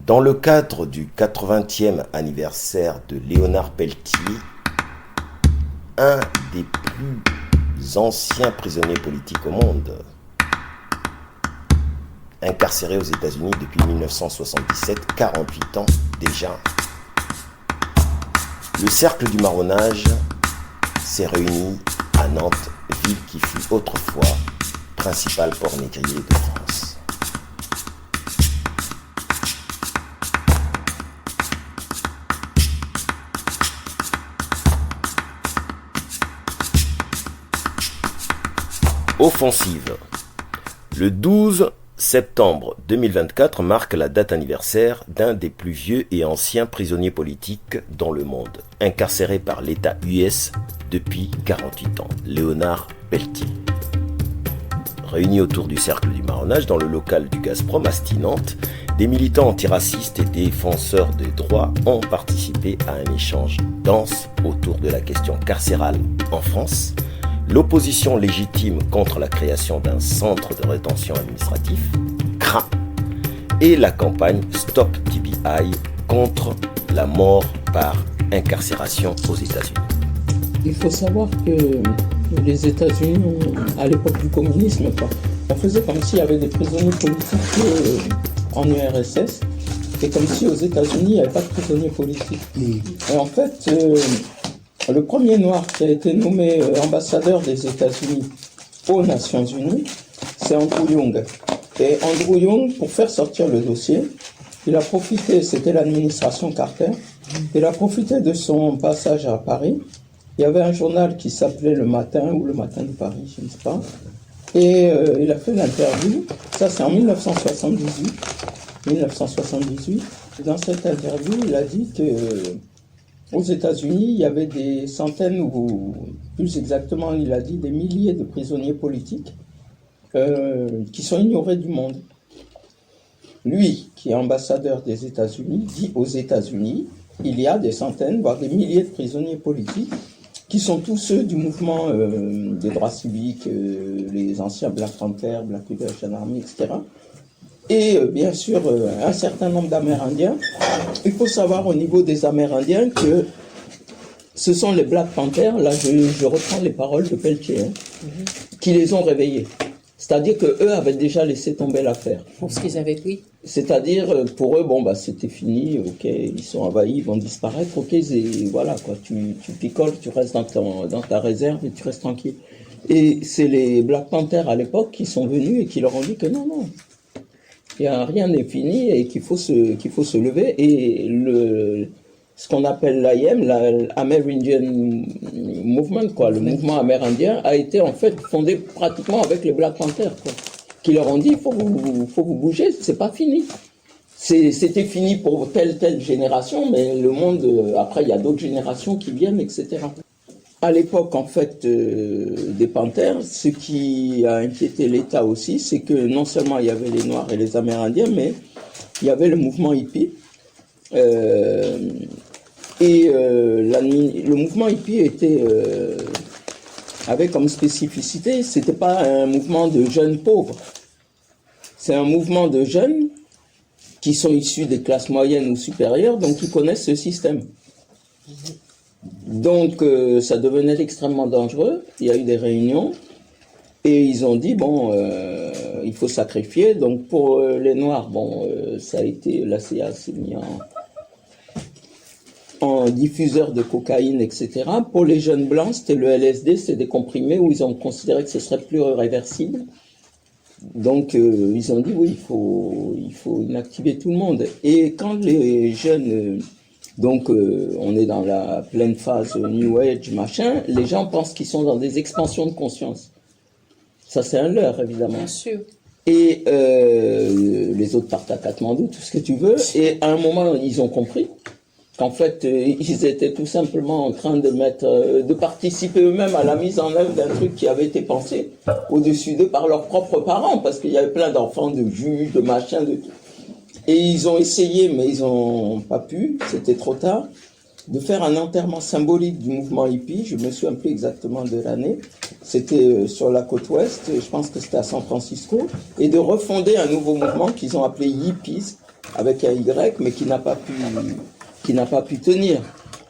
Dans le cadre du 80e anniversaire de Léonard Peltier, un des plus anciens prisonniers politiques au monde, incarcéré aux États-Unis depuis 1977, 48 ans déjà, le Cercle du Marronnage s'est réuni à Nantes, ville qui fut autrefois principal port négrier de France. Offensive. Le 12 septembre 2024 marque la date anniversaire d'un des plus vieux et anciens prisonniers politiques dans le monde, incarcéré par l'État US depuis 48 ans, Léonard Peltier. Réunis autour du Cercle du Marronnage dans le local du Gazprom à Nantes, des militants antiracistes et défenseurs des droits ont participé à un échange dense autour de la question carcérale en France, l'opposition légitime contre la création d'un centre de rétention administratif, CRA, et la campagne Stop TBI contre la mort par incarcération aux États-Unis. Il faut savoir que les États-Unis, à l'époque du communisme, on faisait comme s'il y avait des prisonniers politiques en URSS, et comme si aux États-Unis, il n'y avait pas de prisonniers politiques. Et en fait, le premier noir qui a été nommé ambassadeur des États-Unis aux Nations Unies, c'est Andrew Young. Et Andrew Young, pour faire sortir le dossier, il a profité, c'était l'administration Carter, il a profité de son passage à Paris. Il y avait un journal qui s'appelait Le Matin, ou Le Matin de Paris, je ne sais pas. Et il a fait l'interview, ça c'est en 1978. Dans cette interview, il a dit que aux États-Unis, il y avait des centaines, ou plus exactement, il a dit des milliers de prisonniers politiques qui sont ignorés du monde. Lui, qui est ambassadeur des États-Unis, dit aux États-Unis, il y a des centaines, voire des milliers de prisonniers politiques qui sont tous ceux du mouvement des droits civiques, les anciens Black Panthers, Black Liberation Army, etc. Et bien sûr, un certain nombre d'Amérindiens. Il faut savoir au niveau des Amérindiens que ce sont les Black Panthers, là je reprends les paroles de Peltier, qui les ont réveillés. C'est-à-dire qu'eux avaient déjà laissé tomber l'affaire. Pour ce qu'ils avaient pris. C'est-à-dire, pour eux, c'était fini, ok, ils sont envahis, ils vont disparaître, ok, voilà, quoi, tu picoles, tu restes dans ta réserve et tu restes tranquille. Et c'est les Black Panthers à l'époque qui sont venus et qui leur ont dit que non, rien n'est fini et qu'il faut se lever. Et ce qu'on appelle l'AIM, l'Amerindian Movement, quoi, le mouvement amérindien, a été en fait fondé pratiquement avec les Black Panthers, quoi, qui leur ont dit il faut vous bouger, c'est pas fini. C'était fini pour telle génération, mais le monde, après il y a d'autres générations qui viennent, etc. À l'époque, en fait, des Panthers, ce qui a inquiété l'État aussi, c'est que non seulement il y avait les Noirs et les Amérindiens, mais il y avait le mouvement hippie. Le mouvement hippie avait comme spécificité, c'était pas un mouvement de jeunes pauvres. C'est un mouvement de jeunes qui sont issus des classes moyennes ou supérieures, donc qui connaissent ce système. Donc ça devenait extrêmement dangereux. Il y a eu des réunions et ils ont dit il faut sacrifier. Donc pour les Noirs, ça a été, la CIA s'est mis en diffuseur de cocaïne, etc. Pour les jeunes blancs, c'était le LSD, c'est des comprimés où ils ont considéré que ce serait plus réversible. Donc ils ont dit oui, il faut inactiver tout le monde. Et quand les jeunes, on est dans la pleine phase New Age, machin, les gens pensent qu'ils sont dans des expansions de conscience. Ça c'est un leurre, évidemment. Bien sûr. Et les autres partent à Katmandou, tout ce que tu veux. Et à un moment, ils ont compris qu'en fait, ils étaient tout simplement en train de participer eux-mêmes à la mise en œuvre d'un truc qui avait été pensé au-dessus d'eux par leurs propres parents, parce qu'il y avait plein d'enfants, de juges, de machins, de tout. Et ils ont essayé, mais ils n'ont pas pu, c'était trop tard, de faire un enterrement symbolique du mouvement hippie. Je me souviens plus exactement de l'année. C'était sur la côte ouest, je pense que c'était à San Francisco, et de refonder un nouveau mouvement qu'ils ont appelé Hippies, avec un Y, mais qui n'a pas pu tenir.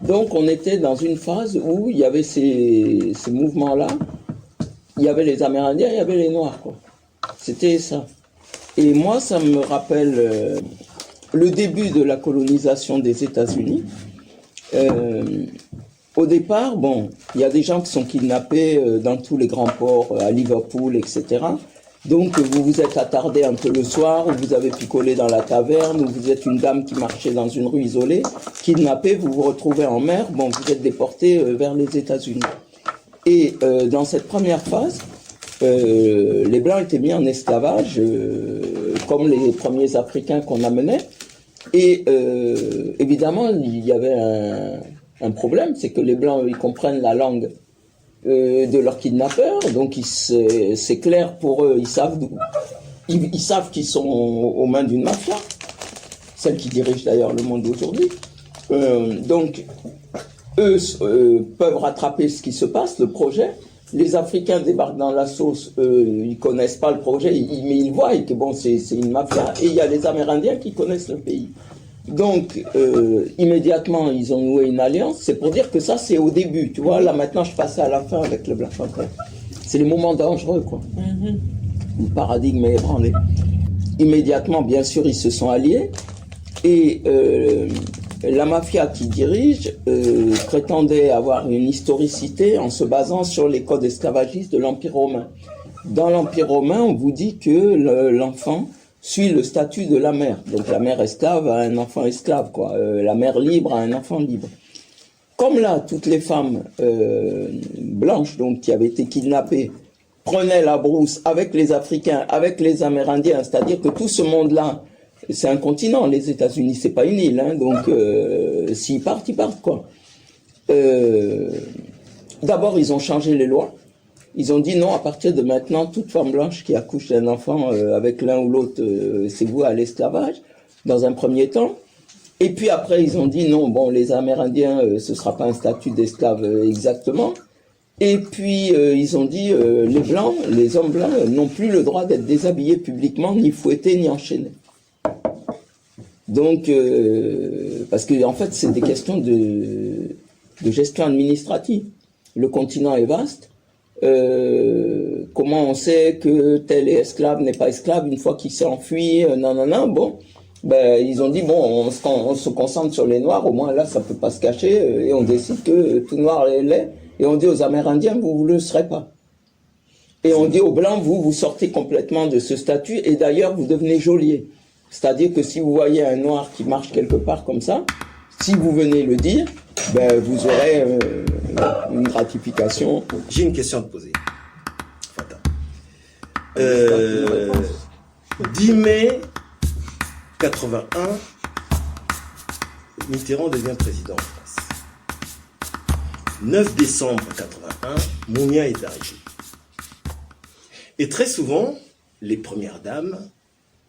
Donc on était dans une phase où il y avait ces mouvements-là, il y avait les Amérindiens, il y avait les Noirs, quoi. C'était ça. Et moi, ça me rappelle le début de la colonisation des États-Unis. Au départ, bon, il y a des gens qui sont kidnappés dans tous les grands ports, à Liverpool, etc. Donc vous vous êtes attardé un peu le soir, ou vous avez picolé dans la taverne, ou vous êtes une dame qui marchait dans une rue isolée, kidnappé, vous vous retrouvez en mer, bon, vous êtes déporté vers les États-Unis. Et dans cette première phase, les Blancs étaient mis en esclavage, comme les premiers Africains qu'on amenait. Et évidemment, il y avait un problème, c'est que les Blancs, ils comprennent la langue de leurs kidnappeurs, donc c'est clair pour eux, ils savent qu'ils sont aux mains d'une mafia, celle qui dirige d'ailleurs le monde d'aujourd'hui. Donc, eux peuvent rattraper ce qui se passe, le projet. Les Africains débarquent dans la sauce, ils connaissent pas le projet, mais ils voient que bon, c'est une mafia. Et il y a les Amérindiens qui connaissent le pays. Donc, immédiatement, ils ont noué une alliance. C'est pour dire que ça, c'est au début. Tu vois, là, maintenant, je passe à la fin avec le Black Panther. C'est les moments dangereux, quoi. Le paradigme est ébranlé. Immédiatement, bien sûr, ils se sont alliés. Et la mafia qui dirige prétendait avoir une historicité en se basant sur les codes esclavagistes de l'Empire romain. Dans l'Empire romain, on vous dit que l'enfant suit le statut de la mère. Donc la mère esclave a un enfant esclave, quoi. La mère libre a un enfant libre. Comme là, toutes les femmes blanches, donc qui avaient été kidnappées, prenaient la brousse avec les Africains, avec les Amérindiens, c'est-à-dire que tout ce monde-là, c'est un continent, les États-Unis, c'est pas une île, hein, donc s'ils partent, ils partent, quoi. D'abord, ils ont changé les lois. Ils ont dit non, à partir de maintenant, toute femme blanche qui accouche d'un enfant avec l'un ou l'autre, c'est voué à l'esclavage, dans un premier temps. Et puis après, ils ont dit non, bon, les Amérindiens, ce sera pas un statut d'esclave exactement. Et puis, ils ont dit les Blancs, les hommes blancs, n'ont plus le droit d'être déshabillés publiquement, ni fouettés, ni enchaînés. Donc, parce que en fait, c'est des questions de gestion administrative. Le continent est vaste. Comment on sait que tel est esclave, n'est pas esclave une fois qu'il s'est enfui, non, bon, ben, ils ont dit, bon, on se concentre sur les Noirs, au moins là, ça peut pas se cacher, et on décide que tout Noir l'est, et on dit aux Amérindiens, vous le serez pas. Et on dit aux Blancs, vous sortez complètement de ce statut, et d'ailleurs, vous devenez geôlier. C'est-à-dire que si vous voyez un Noir qui marche quelque part comme ça, si vous venez le dire, ben, vous aurez une gratification. J'ai une question à te poser. 10 mai 81, Mitterrand devient président en France. 9 décembre 81, Mounia est arrivé. Et très souvent, les premières dames,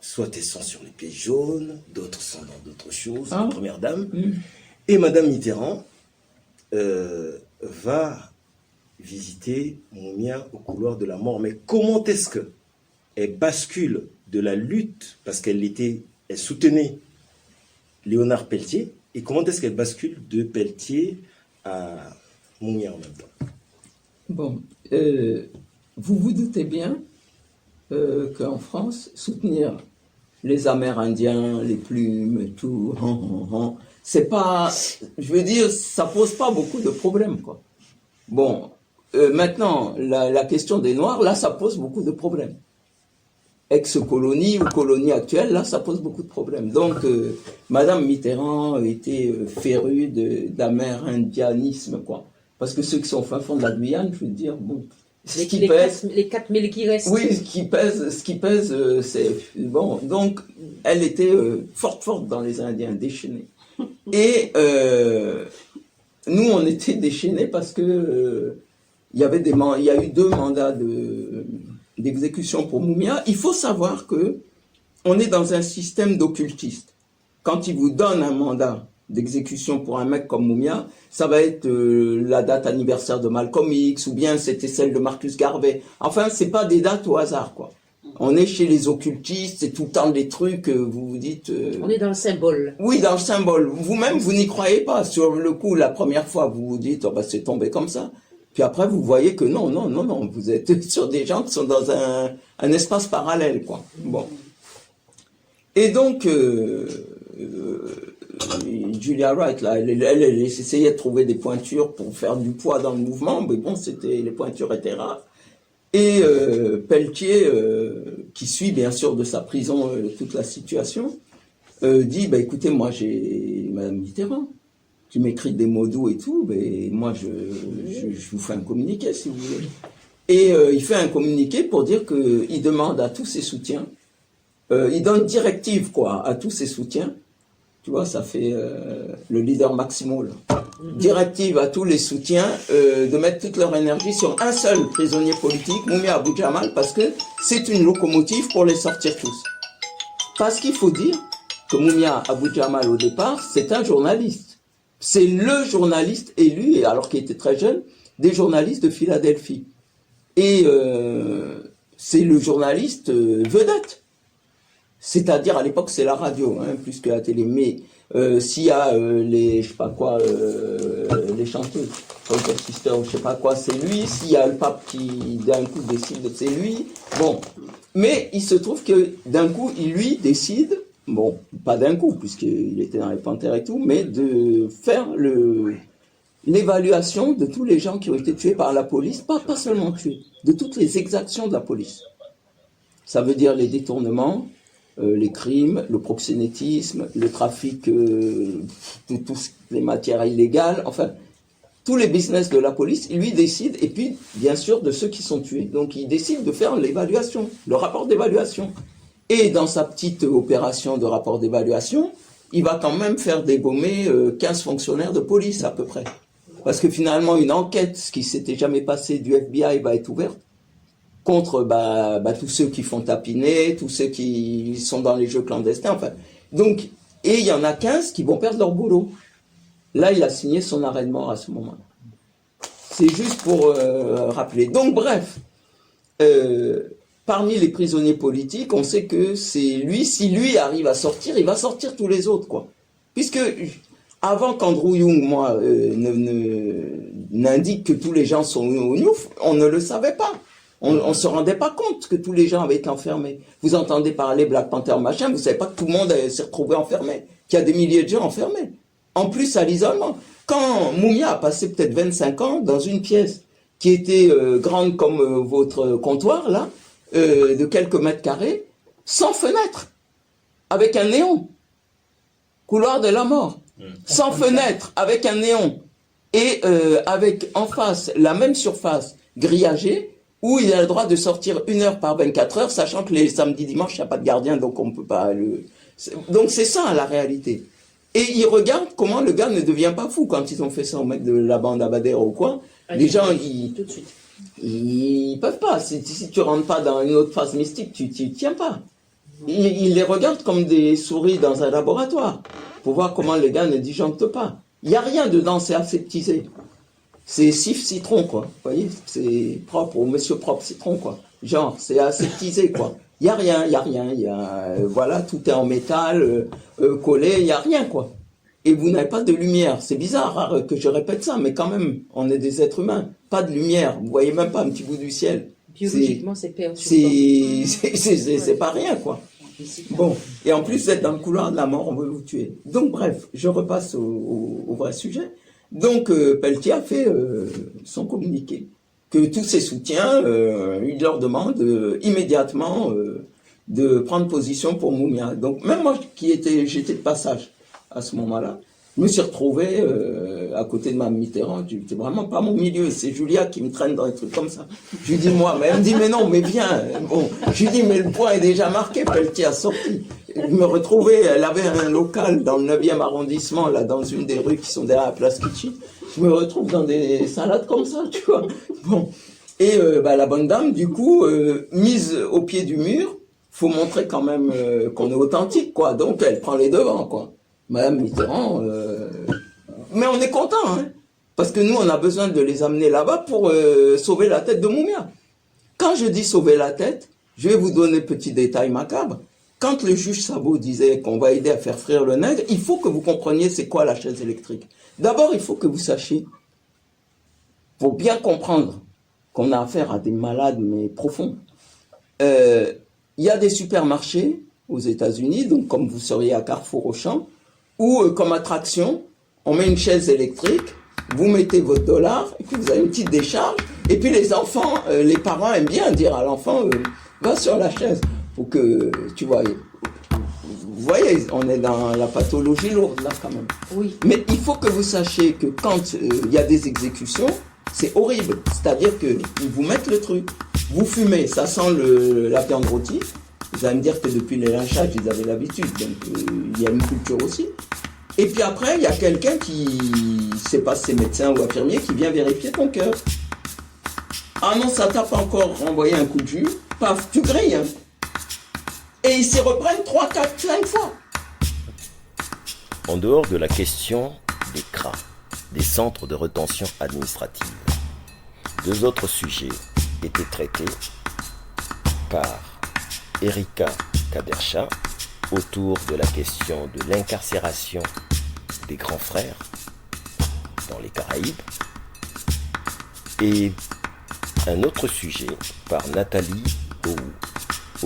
soit elles sont sur les pieds jaunes, d'autres sont dans d'autres choses, les premières dames. Et Madame Mitterrand va visiter Mounia au couloir de la mort. Mais comment est-ce qu'elle bascule de la lutte, parce qu'elle soutenait Léonard Peltier, et comment est-ce qu'elle bascule de Peltier à Mounia en même temps? Bon, vous vous doutez bien qu'en France, soutenir les Amérindiens, les plumes, tout, c'est pas, je veux dire, ça pose pas beaucoup de problèmes, quoi. Bon, maintenant, la question des Noirs, là, ça pose beaucoup de problèmes. Ex-colonie ou colonie actuelle, là, ça pose beaucoup de problèmes. Donc, Madame Mitterrand était férue d'amérindianisme, quoi. Parce que ceux qui sont au fin fond de la Guyane, je veux dire, bon, les 4000 qui restent. Oui, ce qui pèse, c'est bon. Donc, elle était forte dans les Indiens, déchaînée. Et nous, on était déchaînés parce que il y a eu 2 mandats d'exécution pour Mounia. Il faut savoir que on est dans un système d'occultistes. Quand ils vous donnent un mandat d'exécution pour un mec comme Mounia, ça va être la date anniversaire de Malcolm X, ou bien c'était celle de Marcus Garvey. Enfin, c'est pas des dates au hasard, quoi. On est chez les occultistes, c'est tout le temps des trucs, vous vous dites... On est dans le symbole. Oui, dans le symbole. Vous-même, vous n'y croyez pas. Sur le coup, la première fois, vous vous dites, oh, bah, c'est tombé comme ça. Puis après, vous voyez que non, vous êtes sur des gens qui sont dans un espace parallèle, quoi. Bon. Et donc, Julia Wright, là, elle essayait de trouver des pointures pour faire du poids dans le mouvement, mais bon, les pointures étaient rares. Et Pelletier, qui suit bien sûr de sa prison toute la situation, dit, bah écoutez, moi j'ai Madame Mitterrand, qui m'écrit des mots doux et tout, mais moi je vous fais un communiqué si vous voulez. Et il fait un communiqué pour dire qu'il demande à tous ses soutiens, il donne directive quoi à tous ses soutiens, tu vois, ça fait le leader Maximo là. Directive à tous les soutiens de mettre toute leur énergie sur un seul prisonnier politique, Mumia Abu Jamal, parce que c'est une locomotive pour les sortir tous. Parce qu'il faut dire que Mumia Abu Jamal au départ, c'est un journaliste. C'est le journaliste élu, et alors qu'il était très jeune, des journalistes de Philadelphie. Et c'est le journaliste vedette. C'est-à-dire, à l'époque, c'est la radio, hein, plus que la télé. Mais s'il y a les, je sais pas quoi, les chanteuses, Pointer Sister, je sais pas quoi, c'est lui. S'il y a le pape qui, d'un coup, décide, c'est lui. Bon. Mais il se trouve que, d'un coup, il lui décide, bon, pas d'un coup, puisqu'il était dans les panthères et tout, mais de faire l'évaluation de tous les gens qui ont été tués par la police, pas seulement tués, de toutes les exactions de la police. Ça veut dire les détournements, les crimes, le proxénétisme, le trafic de toutes les matières illégales, enfin, tous les business de la police, il lui décide, et puis, bien sûr, de ceux qui sont tués. Donc, il décide de faire l'évaluation, le rapport d'évaluation. Et dans sa petite opération de rapport d'évaluation, il va quand même faire dégommer 15 fonctionnaires de police, à peu près. Parce que finalement, une enquête, ce qui s'était jamais passé du FBI, va être ouverte contre tous ceux qui font tapiner, tous ceux qui sont dans les jeux clandestins, enfin. Donc, et il y en a 15 qui vont perdre leur boulot. Là, il a signé son arrêt de mort à ce moment-là. C'est juste pour rappeler. Donc, bref, parmi les prisonniers politiques, on sait que c'est lui, si lui arrive à sortir, il va sortir tous les autres, quoi. Puisque, avant qu'Andrew Young, moi, n'indique que tous les gens sont au Newf, on ne le savait pas. On ne se rendait pas compte que tous les gens avaient été enfermés. Vous entendez parler Black Panther, machin, vous savez pas que tout le monde s'est retrouvé enfermé, qu'il y a des milliers de gens enfermés. En plus, à l'isolement. Quand Mumia a passé peut-être 25 ans dans une pièce qui était grande comme votre comptoir, là, de quelques mètres carrés, sans fenêtre, avec un néon. Couloir de la mort. Sans fenêtre, avec un néon. Et avec en face, la même surface grillagée, où il a le droit de sortir 1 heure par 24 heures, sachant que les samedis, dimanches, il n'y a pas de gardien, donc on ne peut pas le... Donc c'est ça, la réalité. Et il regarde comment le gars ne devient pas fou quand ils ont fait ça au mec de la bande Abadère ou quoi. Les gens, tout de suite. Ils peuvent pas. Si tu rentres pas dans une autre phase mystique, tu tiens pas. Ils les regardent comme des souris dans un laboratoire pour voir comment le gars ne disjoncte pas. Il n'y a rien dedans, c'est aseptisé. C'est sif citron, quoi. Vous voyez, c'est propre, ou monsieur propre citron, quoi. Genre, c'est aseptisé, quoi. Il n'y a rien, il n'y a rien. Voilà, tout est en métal, collé, il n'y a rien, quoi. Et vous n'avez pas de lumière. C'est bizarre que je répète ça, mais quand même, on est des êtres humains. Pas de lumière. Vous voyez même pas un petit bout du ciel. Biologiquement, c'est perturbant. C'est pas rien, quoi. Bon. Et en plus, vous êtes dans le couloir de la mort, on veut vous tuer. Donc, bref, je repasse au vrai sujet. Donc, Pelletier a fait son communiqué. Que tous ses soutiens, il leur demande immédiatement de prendre position pour Mumia. Donc, même moi, j'étais de passage à ce moment-là, je me suis retrouvé à côté de Mme Mitterrand. C'était vraiment pas mon milieu. C'est Julia qui me traîne dans des trucs comme ça. Je lui dis, moi, mais elle me dit, mais non, mais viens. Bon, je lui dis, mais le point est déjà marqué. Pelletier a sorti. Je me retrouvais, elle avait un local dans le 9e arrondissement, là, dans une des rues qui sont derrière la place Kitchi. Je me retrouve dans des salades comme ça, tu vois. Bon. Et la bonne dame, du coup, mise au pied du mur, faut montrer quand même qu'on est authentique, quoi. Donc, elle prend les devants, quoi. Madame Mitterrand, mais on est content, hein, parce que nous, on a besoin de les amener là-bas pour sauver la tête de Mumia. Quand je dis sauver la tête, Je vais vous donner petit détail macabre. Quand le juge Sabot disait qu'on va aider à faire frire le nègre, il faut que vous compreniez c'est quoi la chaise électrique. D'abord, il faut que vous sachiez, pour bien comprendre qu'on a affaire à des malades mais profonds. Il y a des supermarchés aux États-Unis, donc comme vous seriez à Carrefour Auchan, où comme attraction, on met une chaise électrique, vous mettez votre dollar, et puis vous avez une petite décharge, et puis les enfants, les parents aiment bien dire à l'enfant, va sur la chaise, pour que, tu vois, vous voyez, on est dans la pathologie lourde là quand même. Oui. Mais il faut que vous sachiez que quand il y a des exécutions, c'est horrible. C'est-à-dire qu'ils vous mettent le truc. Vous fumez, ça sent la viande rôtie. Vous allez me dire que depuis les lynchages, ils avaient l'habitude. Donc il y a une culture aussi. Et puis après, il y a quelqu'un qui, c'est pas ses médecins ou infirmiers, qui vient vérifier ton cœur. Ah non, ça t'a pas encore renvoyé un coup de jus. Paf, tu grilles. Hein. Et ils s'y reprennent 3, 4, 5 fois. En dehors de la question des CRA, des centres de rétention administrative, 2 autres sujets étaient traités par Erika Kadercha autour de la question de l'incarcération des grands frères dans les Caraïbes et un autre sujet par Nathalie Oou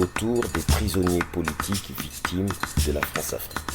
autour des prisonniers politiques victimes de la France-Afrique.